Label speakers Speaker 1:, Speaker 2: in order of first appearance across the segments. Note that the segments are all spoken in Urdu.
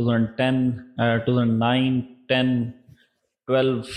Speaker 1: 2010, 2009, 10, 12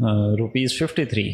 Speaker 1: ₹53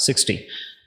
Speaker 1: 60,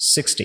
Speaker 1: 60।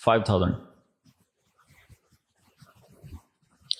Speaker 1: 5000।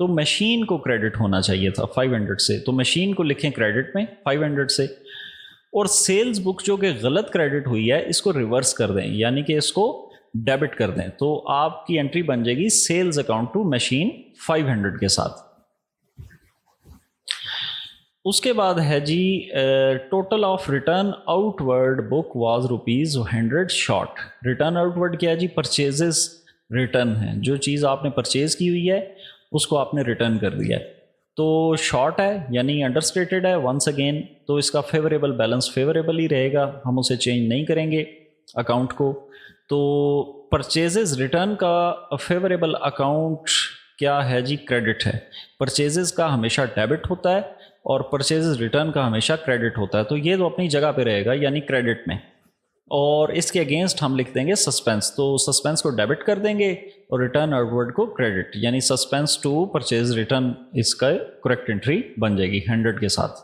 Speaker 1: تو مشین کو کریڈٹ ہونا چاہیے تھا 500 سے, تو مشین کو لکھیں کریڈٹ میں 500 سے, اور سیلز بک جو کہ غلط کریڈٹ ہوئی ہے اس کو ریورس کر دیں, یعنی کہ اس کو ڈیبٹ کر دیں, تو آپ کی انٹری بن جائے گی سیلز اکاؤنٹ ٹو مشین 500 کے ساتھ. اس کے بعد ہے جی total of return outward book was ₹100 short. Return outward کیا ہے جی؟ پرچیزز ریٹرن ہیں, جو چیز آپ نے پرچیز کی ہوئی ہے اس کو آپ نے ریٹرن کر دیا ہے, تو شارٹ ہے یعنی انڈر اسٹیٹڈ ہے ونس اگین, تو اس کا فیوریبل بیلنس فیوریبل ہی رہے گا, ہم اسے چینج نہیں کریں گے اکاؤنٹ کو. تو پرچیزز ریٹرن کا فیوریبل اکاؤنٹ کیا ہے جی؟ کریڈٹ ہے. پرچیزز کا ہمیشہ ڈیبٹ ہوتا ہے اور پرچیزز ریٹرن کا ہمیشہ کریڈٹ ہوتا ہے, تو یہ تو اپنی جگہ پہ رہے گا یعنی کریڈٹ میں, اور اس کے اگینسٹ ہم لکھ دیں گے سسپینس, تو سسپینس کو ڈیبٹ کر دیں گے اور ریٹرن آؤٹ ورڈ کو کریڈٹ, یعنی سسپینس ٹو پرچیز ریٹرن اس کا کریکٹ انٹری بن جائے گی 100 کے ساتھ.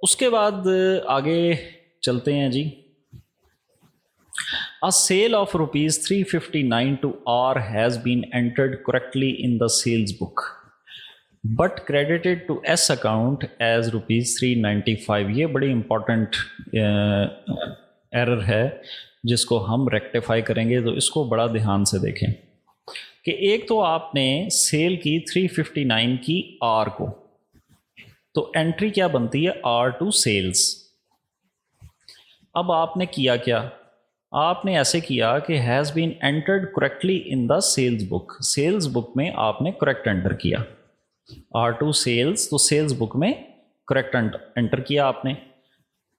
Speaker 1: اس کے بعد آگے چلتے ہیں جی. A sale of ₹359 to R has been entered correctly in the sales book but credited to S account as ₹395. یہ بڑی امپورٹنٹ ایرر ہے جس کو ہم ریکٹیفائی کریں گے, تو اس کو بڑا دھیان سے دیکھیں کہ ایک تو آپ نے سیل کی 359 کی R کو, تو انٹری کیا بنتی ہے R ٹو سیلز. اب آپ نے کیا کیا؟ آپ نے ایسے کیا کہ has been entered correctly in the sales book, sales book میں آپ نے کریکٹ انٹر کیا آر ٹو سیلز, تو سیلز بک میں کریکٹ انٹر کیا آپ نے,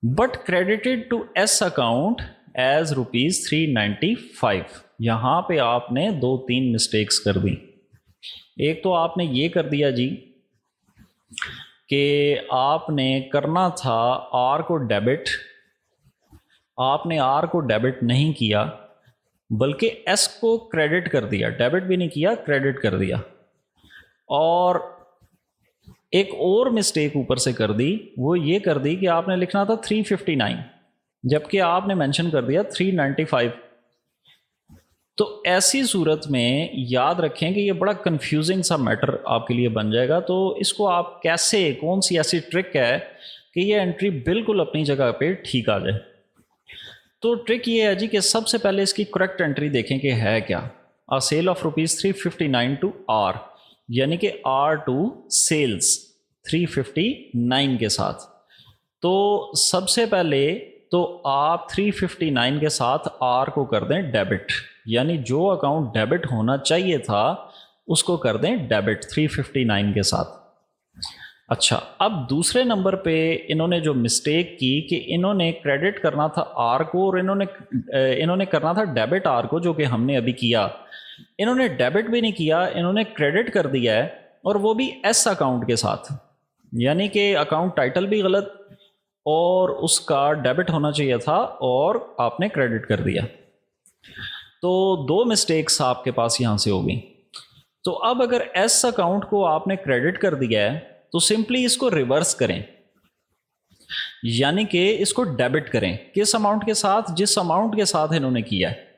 Speaker 1: but credited to S account as ₹395. یہاں پہ آپ نے 2-3 مسٹیکس کر دی. ایک تو آپ نے یہ کر دیا جی کہ آپ نے کرنا تھا آر کو ڈیبٹ, آپ نے آر کو ڈیبٹ نہیں کیا بلکہ ایس کو کریڈٹ کر دیا, ڈیبٹ بھی نہیں کیا کریڈٹ کر دیا. اور ایک اور مسٹیک اوپر سے کر دی, وہ یہ کر دی کہ آپ نے لکھنا تھا 359 جبکہ آپ نے مینشن کر دیا 395. تو ایسی صورت میں یاد رکھیں کہ یہ بڑا کنفیوزنگ سا میٹر آپ کے لیے بن جائے گا, تو اس کو آپ کیسے, کون سی ایسی ٹرک ہے کہ یہ انٹری بالکل اپنی جگہ پہ ٹھیک آ جائے. تو ٹرک یہ ہے جی کہ سب سے پہلے اس کی کریکٹ انٹری دیکھیں کہ ہے کیا. سیل آف ₹359 ٹو آر, یعنی کہ آر ٹو سیلز 359 کے ساتھ. تو سب سے پہلے تو آپ 359 کے ساتھ آر کو کر دیں ڈیبٹ, یعنی جو اکاؤنٹ ڈیبٹ ہونا چاہیے تھا اس کو کر دیں ڈیبٹ 359 کے ساتھ. اچھا, اب دوسرے نمبر پہ انہوں نے جو مسٹیک کی کہ انہوں نے کریڈٹ کرنا تھا آر کو اور انہوں نے کرنا تھا ڈیبٹ آر کو, جو کہ ہم نے ابھی کیا. انہوں نے ڈیبٹ بھی نہیں کیا, انہوں نے کریڈٹ کر دیا ہے, اور وہ بھی ایس اکاؤنٹ کے ساتھ, یعنی کہ اکاؤنٹ ٹائٹل بھی غلط اور اس کا ڈیبٹ ہونا چاہیے تھا اور آپ نے کریڈٹ کر دیا. تو 2 مسٹیکس آپ کے پاس یہاں سے ہوگی. تو اب اگر ایس اکاؤنٹ کو آپ نے کریڈٹ کر دیا ہے تو سمپلی اس کو ریورس کریں, یعنی کہ اس کو ڈیبٹ کریں. کس اماؤنٹ کے ساتھ؟ جس اماؤنٹ کے ساتھ انہوں نے کیا ہے.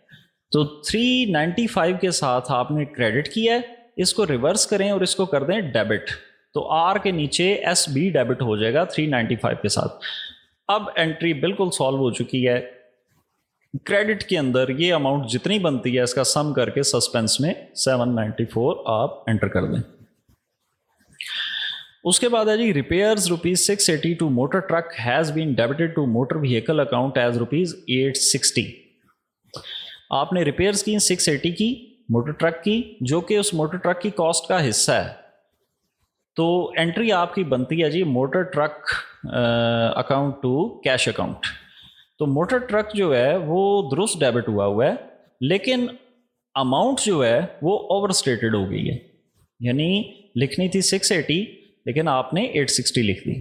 Speaker 1: تو 395 کے ساتھ آپ نے کریڈٹ کیا ہے, اس کو ریورس کریں اور اس کو کر دیں ڈیبٹ, تو آر کے نیچے ایس بھی ڈیبٹ ہو جائے گا 395 کے ساتھ. اب انٹری بالکل سالو ہو چکی ہے. کریڈٹ کے اندر یہ اماؤنٹ جتنی بنتی ہے اس کا سم کر کے سسپینس میں 794 آپ انٹر کر دیں. اس کے بعد ہے جی repairs ₹680 to motor truck has been debited to motor vehicle account as ₹860. آپ نے ریپیئرز کی 680 کی موٹر ٹرک کی, جو کہ اس موٹر ٹرک کی کاسٹ کا حصہ ہے. تو انٹری آپ کی بنتی ہے جی motor truck account to cash account. تو موٹر ٹرک جو ہے وہ درست ڈیبٹ ہوا ہے, لیکن اماؤنٹ جو ہے وہ اوور اسٹیٹڈ ہو گئی ہے, یعنی لکھنی تھی 680 لیکن آپ نے 860 لکھ دی.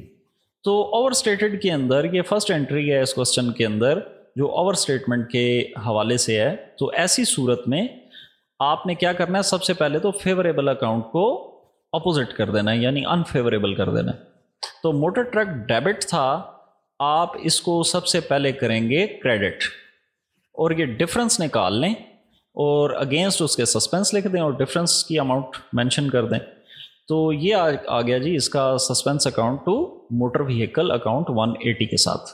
Speaker 1: تو اوور اسٹیٹڈ کے اندر یہ فرسٹ انٹری ہے اس کوسچن کے اندر جو اوور اسٹیٹمنٹ کے حوالے سے ہے. تو ایسی صورت میں آپ نے کیا کرنا ہے, سب سے پہلے تو فیوریبل اکاؤنٹ کو اپوزٹ کر دینا ہے, یعنی انفیوریبل کر دینا ہے. تو موٹر ٹرک ڈیبٹ تھا, آپ اس کو سب سے پہلے کریں گے کریڈٹ, اور یہ ڈفرنس نکال لیں. اور اگینسٹ اس کے سسپینس لکھ دیں اور ڈفرینس کی اماؤنٹ مینشن کر دیں. تو یہ آ گیا جی اس کا suspense account to motor vehicle account 180 کے ساتھ.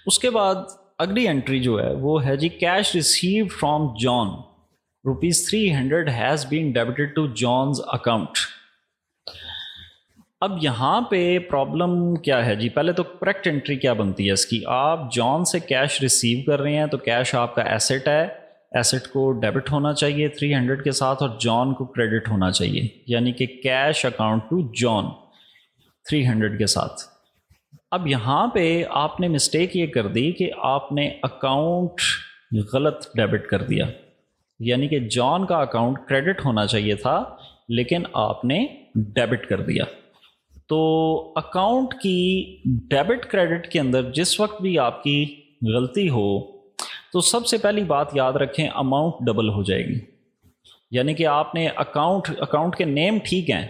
Speaker 1: اس کے بعد اگلی انٹری جو ہے وہ ہے جی cash received from John ₹300 has been debited to جانز account. اب یہاں پہ پرابلم کیا ہے جی؟ پہلے تو کریکٹ انٹری کیا بنتی ہے اس کی؟ آپ جان سے کیش ریسیو کر رہے ہیں تو کیش آپ کا ایسٹ ہے, ایسٹ کو ڈیبٹ ہونا چاہیے 300 کے ساتھ اور جان کو کریڈٹ ہونا چاہیے, یعنی کہ کیش اکاؤنٹ ٹو جان 300 کے ساتھ. اب یہاں پہ آپ نے مسٹیک یہ کر دی کہ آپ نے اکاؤنٹ غلط ڈیبٹ کر دیا, یعنی کہ جان کا اکاؤنٹ کریڈٹ ہونا چاہیے تھا لیکن آپ نے ڈیبٹ کر دیا. تو اکاؤنٹ کی ڈیبٹ کریڈٹ کے اندر جس وقت بھی آپ کی غلطی ہو تو سب سے پہلی بات یاد رکھیں اماؤنٹ ڈبل ہو جائے گی. یعنی کہ آپ نے اکاؤنٹ کے نیم ٹھیک ہیں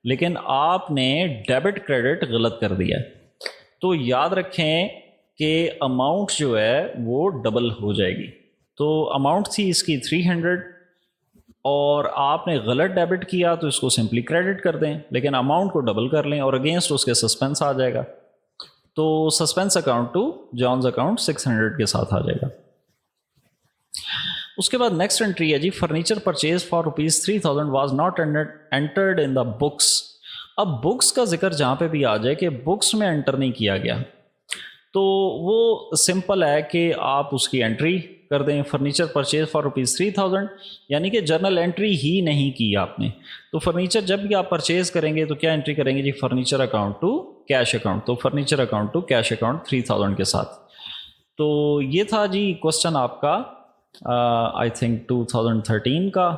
Speaker 1: لیکن آپ نے ڈیبٹ کریڈٹ غلط کر دیا, تو یاد رکھیں کہ اماؤنٹ جو ہے وہ ڈبل ہو جائے گی. تو اماؤنٹ تھی اس کی 300 اور آپ نے غلط ڈیبٹ کیا تو اس کو سمپلی کریڈٹ کر دیں, لیکن اماؤنٹ کو ڈبل کر لیں اور اگینسٹ اس کے سسپینس آ جائے گا. تو سسپینس اکاؤنٹ ٹو جانز اکاؤنٹ 600 کے ساتھ آ جائے گا. اس کے بعد نیکسٹ انٹری ہے جی furniture purchase for ₹3000 was not entered in the books. اب بکس کا ذکر جہاں پہ بھی آ جائے کہ بکس میں انٹر نہیں کیا گیا تو وہ سمپل ہے کہ آپ اس کی انٹری کر دیں فرنیچر پرچیز فار ₹3000, یعنی کہ جرنل انٹری ہی نہیں کی آپ نے. تو فرنیچر جب بھی آپ پرچیز کریں گے تو کیا انٹری کریں گے جی؟ Furniture account to cash account. تو furniture account to cash account 3000 کے ساتھ. تو یہ تھا جی کوسچن آپ کا آئی تھنک 2013 کا.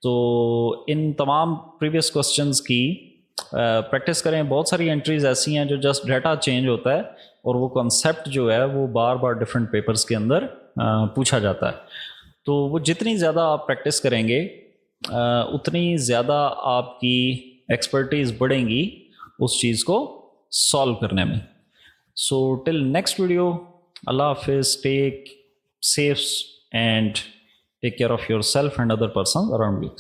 Speaker 1: تو ان تمام پریویس کوسچنز کی پریکٹس کریں. بہت ساری انٹریز ایسی ہیں جو جسٹ ڈیٹا چینج ہوتا ہے اور وہ کنسیپٹ جو ہے وہ بار بار ڈفرینٹ پیپرز کے اندر پوچھا جاتا ہے. تو وہ جتنی زیادہ آپ پریکٹس کریں گے اتنی زیادہ آپ کی ایکسپرٹیز بڑھیں گی اس چیز کو سالو کرنے میں. سو ٹل نیکسٹ ویڈیو, اللہ حافظ, take safe and take care of yourself and other persons around you.